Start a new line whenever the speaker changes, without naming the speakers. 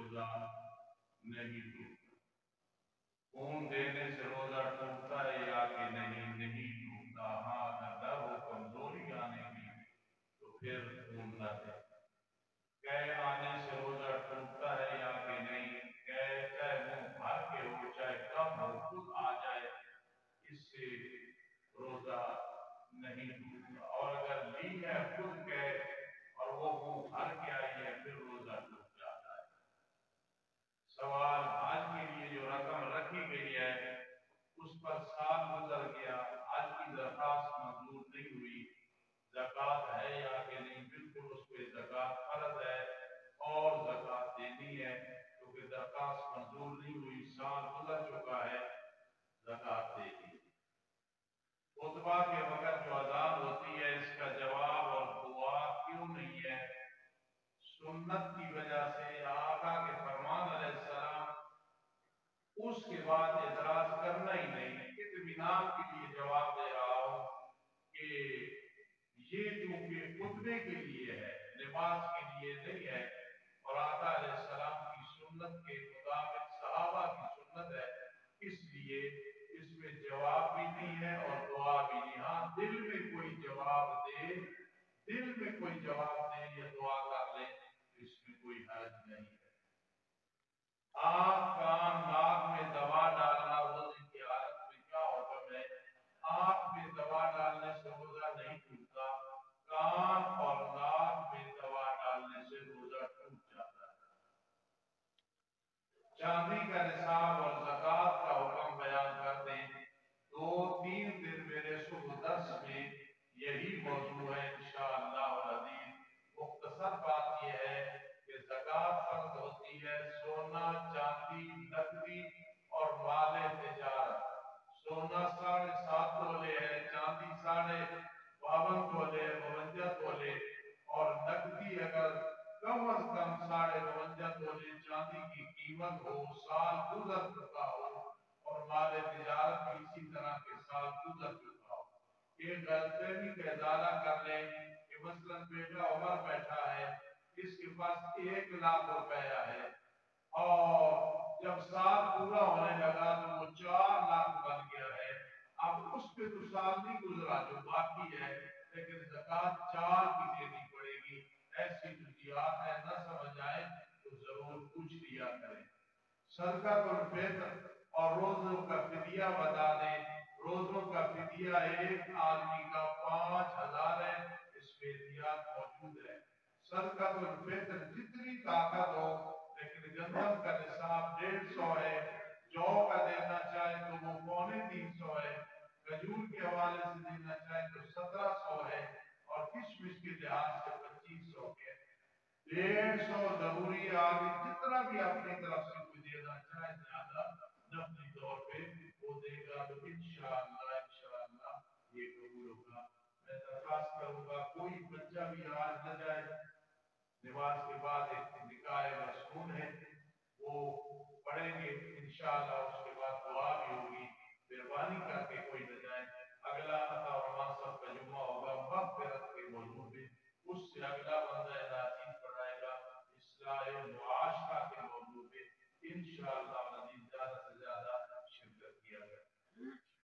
روزہ نہیں ٹوٹتا؟ خون دینے سے روزہ ٹوٹتا ہے یا کہ نہیں ٹوٹتا؟ ہاں اگر ڈر ہو کمزوری آنے کی تو پھر خون نہ دے۔ قے آنے سے روزہ ٹوٹتا ہے یا کہ نہیں؟ قے چاہے منہ بھر کے ہو چاہے کم ہو خود آ جائے، اس سے روزہ نہیں ٹوٹتا۔ اور اگر لی ہے خود قے اور وہ منہ بھر کے آئی ہے پھر روزہ ٹوٹ جاتا ہے۔ سوال، حج کے لیے جو رقم رکھی گئی ہے اس پر سال گزر گیا، حج کی درخواست منظور نہیں ہوئی، زکوٰۃ ہے یا کہ نہیں؟ بالکل اس پہ زکوٰۃ فرض ہے اور زکوٰۃ دینی ہے، کیونکہ درخواست منظور نہیں ہوئی، سال گزر چکا ہے، زکوٰۃ دینی ہے۔ خطبہ کے وقت جو اذان ہوتی ہے اس کا جواب اور دعا کیوں نہیں ہے؟ سنت کی وجہ سے آقا کے فرمان علیہ السلام، اس کے بعد اعتراض کرنا ہی نہیں۔ اطمینان کے لیے جواب دے رہا ہوں کہ یہ چونکہ خطبے کے لیے ہے، نماز کے لیے نہیں ہے، اور آقا علیہ السلام کی سنت کے مطابق صحابہ کی سنت ہے، اس لیے اس میں جواب بھی نہیں ہے اور دعا بھی نہیں۔ ہاں دل میں کوئی جواب دے، دل میں کوئی جواب دے یا دعا کر لے، اس میں کوئی حرج نہیں ہے۔ آنکھ کان ناک میں دوا ڈالنا روزے کی حالت میں کیا حکم ہے؟ آنکھ میں دوا ڈالنے سے روزہ نہیں ٹوٹتا، کان اور ناک میں دوا ڈالنے سے روزہ ٹوٹ جاتا ہے۔ چاندی کا نصاب اور زکوٰۃ کا حکم بیان کر دیں۔ 2-3 دن میرے صبح درس میں یہی موضوع ہے انشاءاللہ العزیز۔ مختصر بات یہ ہے کہ زکوٰۃ فرض ہوتی ہے سونا، چاندی، نقدی اور مال تجارت۔ سونا 7.5 تولے ہے، چاندی 52 تولے، 52 تولے، اور نقدی اگر کم از کم 52 تولے چاندی کی قیمت ہو، سال گزر چکا ہو، اور مال تجارت بھی اسی طرح کے سال گزر چکا ہو۔ ایک غلط فہمی کا ازالہ کر لیں کہ مثلاً بیٹا عمر بیٹھا ہے، اس کے پاس 1 لاکھ روپیہ ہے، اور جب سال پورا ہونے لگا تو وہ 4 لاکھ بن گیا ہے۔ اب اس پہ تو سال نہیں گزرا جو باقی ہے، لیکن زکوٰۃ 4 کی دینی پڑے گی۔ ایسی جزیات ہے، نہ سمجھ آئے تو ضرور پوچھ لیا کریں۔ صدقۃ الفطر اور روزوں کا فدیہ بتا دیں۔ روزوں کا فدیہ ایک آدمی کا 5000 ہے، اس میں احتیاط موجود ہے۔ صدقۃ الفطر جتنی طاقت ہو، لیکن گندم کا نصاب 150 ہے، جو کا دینا چاہے تو وہ 350 ہے، کھجور کے حوالے سے دینا چاہے تو 1700 ہے، اور کشمش کے لحاظ سے 2500 ہے۔ 150 ضروری آگے جتنا بھی اپنی طرف سے کوئی دینا چاہے زیادہ نفلی طور پہ وہ دے گا تو انشاءاللہ یہ قبول ہوگا۔ میں درخواست کروں گا کوئی بچہ بھی آج نہ جائے، نماز کے بعد ایک نکاح مسنون ہے وہ پڑھیں گے انشاءاللہ، اس کے بعد دعا بھی ہوگی۔ مہربانی کر کے کوئی نہ جائے۔ اگلا عطا اور منصب کا جمعہ ہوگا مغفرت کے موضوع میں، اس سے اگلا